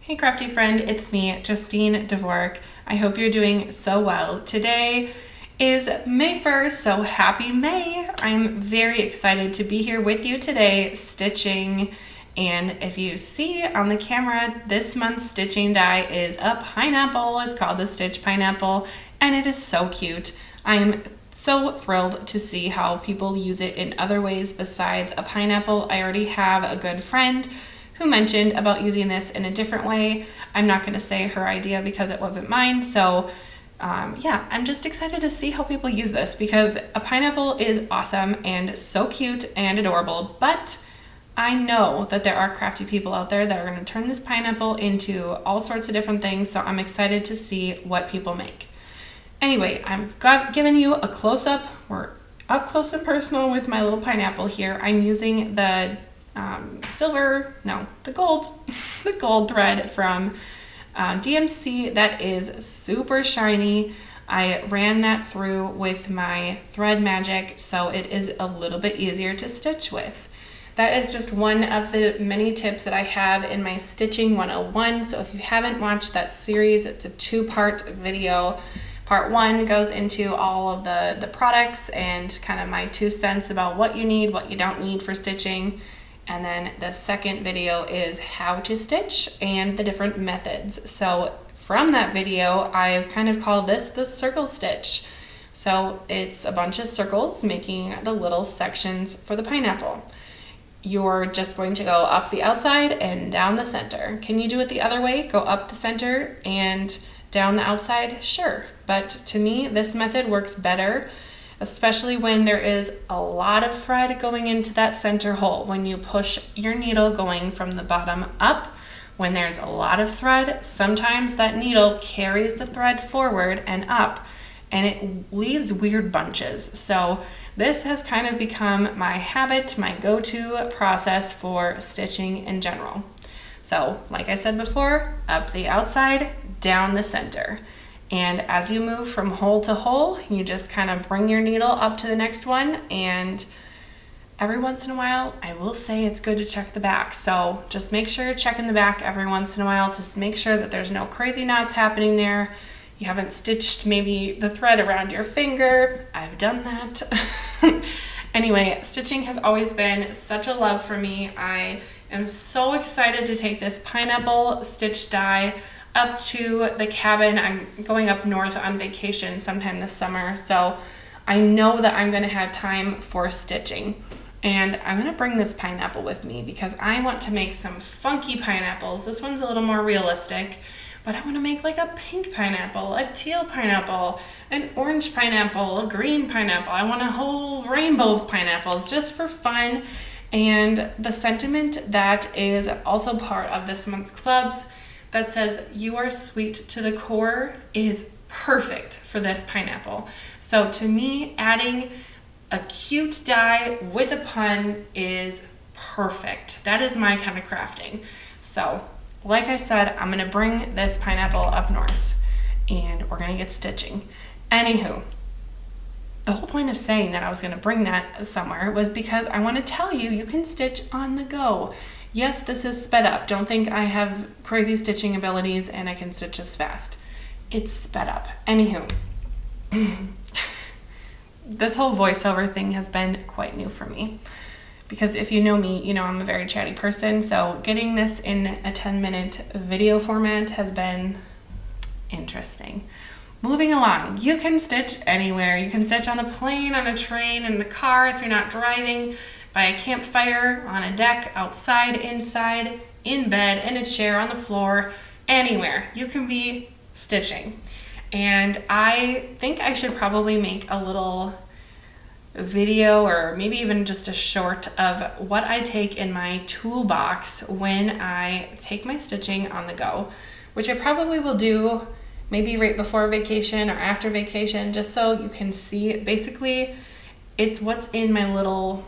Hey crafty friend, it's me, Justine Dvorak. I hope you're doing so well. Today is May 1st, so happy May. I'm very excited to be here with you today stitching. And if you see on the camera, this month's stitching die is a pineapple. It's called the Stitch Pineapple, and it is so cute. I'm so thrilled to see how people use it in other ways besides a pineapple. I already have a good friend who mentioned about using this in a different way. I'm not going to say her idea because it wasn't mine. So yeah, I'm just excited to see how people use this because a pineapple is awesome and so cute and adorable. But I know that there are crafty people out there that are going to turn this pineapple into all sorts of different things. So I'm excited to see what people make. Anyway, I've given you a close-up. We're up close and personal with my little pineapple here. I'm using the the gold thread from DMC that is super shiny. I ran that through with my thread magic, so it is a little bit easier to stitch with. That is just one of the many tips that I have in my Stitching 101. So if you haven't watched that series, it's a two-part video. Part 1 goes into all of the products and kind of my 2 cents about what you need, what you don't need for stitching. And then the second video is how to stitch and the different methods. So from that video, I've kind of called this the circle stitch. So it's a bunch of circles making the little sections for the pineapple. You're just going to go up the outside and down the center. Can you do it the other way? Go up the center and down the outside? Sure. But to me, this method works better, especially when there is a lot of thread going into that center hole. When you push your needle going from the bottom up, when there's a lot of thread, sometimes that needle carries the thread forward and up, and it leaves weird bunches. So this has kind of become my habit, my go-to process for stitching in general. So like I said before, up the outside, down the center. And as you move from hole to hole, you just kind of bring your needle up to the next one. And every once in a while, I will say it's good to check the back. So just make sure you're checking the back every once in a while to make sure that there's no crazy knots happening there. You haven't stitched maybe the thread around your finger. I've done that. Anyway, stitching has always been such a love for me. I am so excited to take this pineapple stitch die up to the cabin. I'm going up north on vacation sometime this summer, so I know that I'm going to have time for stitching. And I'm going to bring this pineapple with me because I want to make some funky pineapples. This one's a little more realistic, but I want to make like a pink pineapple, a teal pineapple, an orange pineapple, a green pineapple. I want a whole rainbow of pineapples just for fun. And the sentiment that is also part of this month's clubs that says you are sweet to the core is perfect for this pineapple. So to me, adding a cute die with a pun is perfect. That is my kind of crafting. So like I said, I'm gonna bring this pineapple up north and we're gonna get stitching. Anywho, the whole point of saying that I was gonna bring that somewhere was because I wanna tell you, you can stitch on the go. Yes, this is sped up. Don't think I have crazy stitching abilities and I can stitch this fast. It's sped up. Anywho, this whole voiceover thing has been quite new for me. Because if you know me, you know I'm a very chatty person. So getting this in a 10-minute video format has been interesting. Moving along, you can stitch anywhere. You can stitch on the plane, on a train, in the car if you're not driving, by a campfire, on a deck, outside, inside, in bed, in a chair, on the floor, anywhere. You can be stitching. And I think I should probably make a little video or maybe even just a short of what I take in my toolbox when I take my stitching on the go, which I probably will do maybe right before vacation or after vacation, just so you can see. Basically, it's what's in my little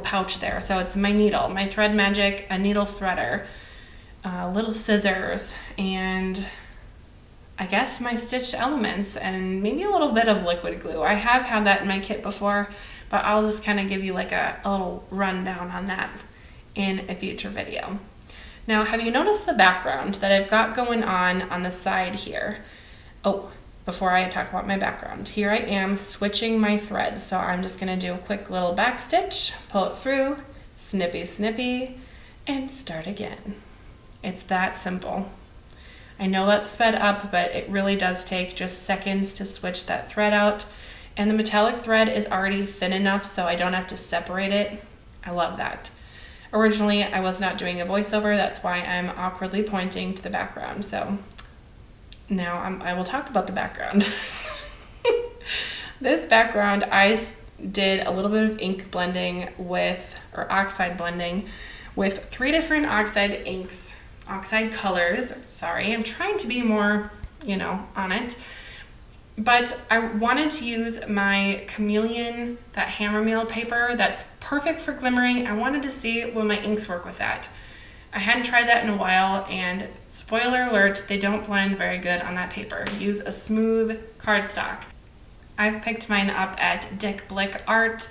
pouch there. So it's my needle, my thread magic, a needle threader, little scissors, and I guess my stitched elements, and maybe a little bit of liquid glue. I have had that in my kit before, but I'll just kind of give you like a little rundown on that in a future video. Now, have you noticed the background that I've got going on the side here? Oh, before I talk about my background, here I am switching my threads. So I'm just gonna do a quick little back stitch, pull it through, snippy, snippy, and start again. It's that simple. I know that's sped up, but it really does take just seconds to switch that thread out. And the metallic thread is already thin enough so I don't have to separate it. I love that. Originally, I was not doing a voiceover. That's why I'm awkwardly pointing to the background. So now I will talk about the background. This background, I did a little bit of ink blending with, or oxide blending with 3 different oxide inks. Oxide colors, sorry, I'm trying to be more, on it. But I wanted to use my Chameleon, that hammer meal paper that's perfect for glimmering. I wanted to see will my inks work with that. I hadn't tried that in a while, and spoiler alert, they don't blend very good on that paper. Use a smooth cardstock. I've picked mine up at Dick Blick Art.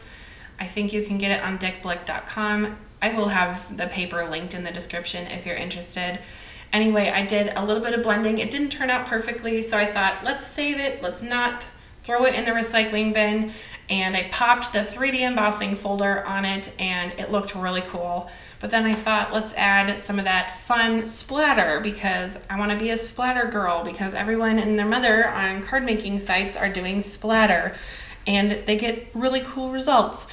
I think you can get it on dickblick.com. I will have the paper linked in the description if you're interested. Anyway, I did a little bit of blending. It didn't turn out perfectly, so I thought, let's save it. Let's not throw it in the recycling bin. And I popped the 3D embossing folder on it, and it looked really cool. But then I thought, let's add some of that fun splatter, because I want to be a splatter girl, because everyone and their mother on card making sites are doing splatter, and they get really cool results.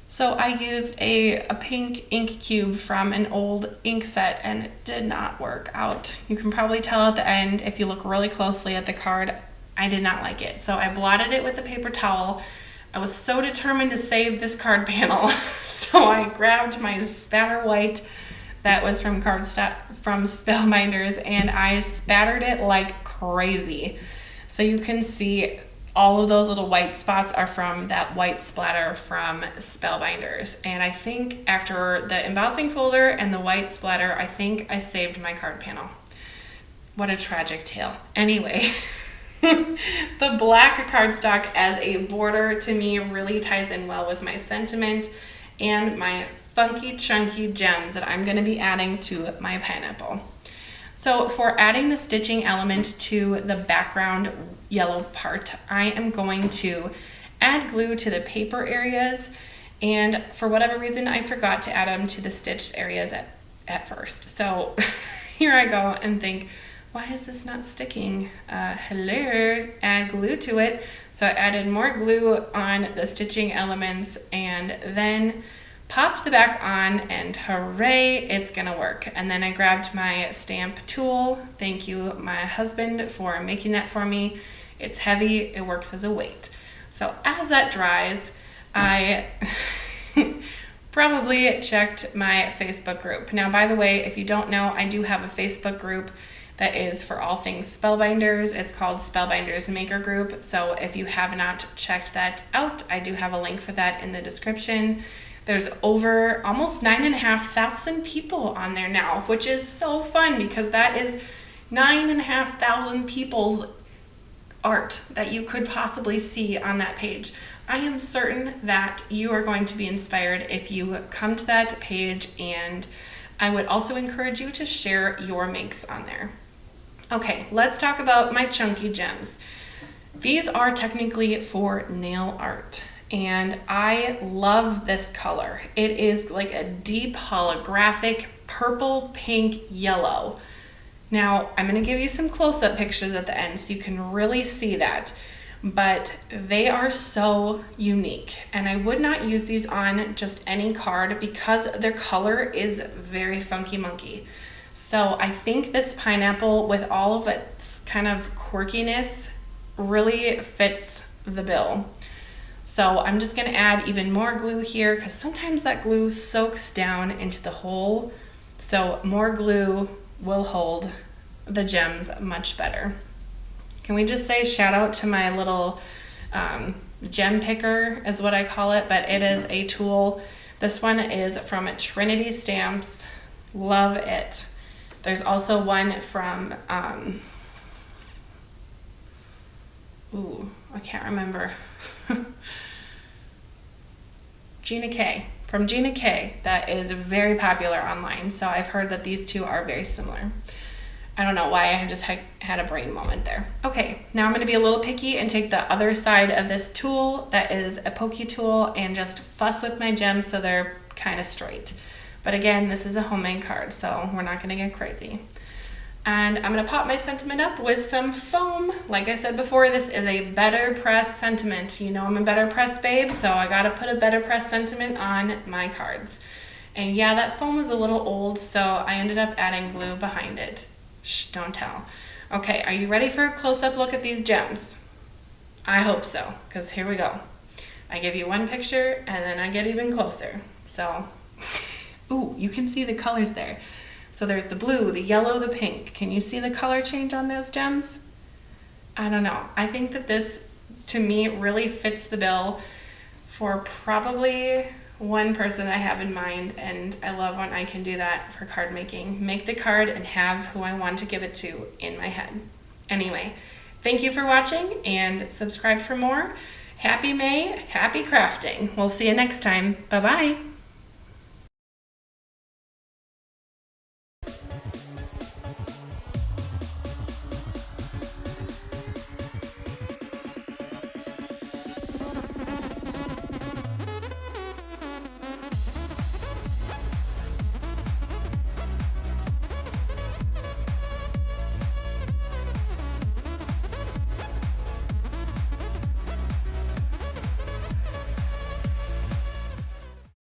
So I used a pink ink cube from an old ink set, and it did not work out. You can probably tell at the end, if you look really closely at the card, I did not like it. So I blotted it with a paper towel. I was so determined to save this card panel. So I grabbed my spatter white that was from Spellbinders, and I spattered it like crazy. So you can see all of those little white spots are from that white splatter from Spellbinders. And I think after the embossing folder and the white splatter, I think I saved my card panel. What a tragic tale. Anyway, the black cardstock as a border to me really ties in well with my sentiment and my funky chunky gems that I'm going to be adding to my pineapple. So for adding the stitching element to the background yellow part, I am going to add glue to the paper areas, and for whatever reason I forgot to add them to the stitched areas at first. So here I go and think, why is this not sticking? Hello, add glue to it. So I added more glue on the stitching elements and then popped the back on, and hooray, it's gonna work. And then I grabbed my stamp tool. Thank you, my husband, for making that for me. It's heavy, it works as a weight. So as that dries, I probably checked my Facebook group. Now, by the way, if you don't know, I do have a Facebook group that is for all things Spellbinders. It's called Spellbinders Maker Group. So if you have not checked that out, I do have a link for that in the description. There's over almost 9,500 people on there now, which is so fun because that is 9,500 people's art that you could possibly see on that page. I am certain that you are going to be inspired if you come to that page, and I would also encourage you to share your makes on there. Okay, let's talk about my chunky gems. These are technically for nail art, and I love this color. It is like a deep holographic purple, pink, yellow. Now, I'm going to give you some close-up pictures at the end so you can really see that, but they are so unique, and I would not use these on just any card because their color is very funky monkey. So I think this pineapple, with all of its kind of quirkiness, really fits the bill. So I'm just going to add even more glue here because sometimes that glue soaks down into the hole. So more glue will hold the gems much better. Can we just say shout out to my little gem picker is what I call it, but it is a tool. This one is from Trinity Stamps. Love it. There's also one from, I can't remember. Gina K from Gina K that is very popular online. So I've heard that these two are very similar. I don't know why, I just had a brain moment there. Okay, now I'm going to be a little picky and take the other side of this tool that is a pokey tool and just fuss with my gems so they're kind of straight. But again, this is a homemade card, so we're not going to get crazy. And I'm going to pop my sentiment up with some foam. Like I said before, this is a better press sentiment. You know I'm a better press babe, so I got to put a better press sentiment on my cards. And yeah, that foam was a little old, so I ended up adding glue behind it. Shh, don't tell. Okay, are you ready for a close-up look at these gems? I hope so, because here we go. I give you one picture, and then I get even closer. So, ooh, you can see the colors there. So there's the blue, the yellow, the pink. Can you see the color change on those gems? I don't know. I think that this, to me, really fits the bill for probably one person I have in mind, and I love when I can do that for card making. Make the card and have who I want to give it to in my head. Anyway, thank you for watching, and subscribe for more. Happy May, happy crafting. We'll see you next time. Bye-bye.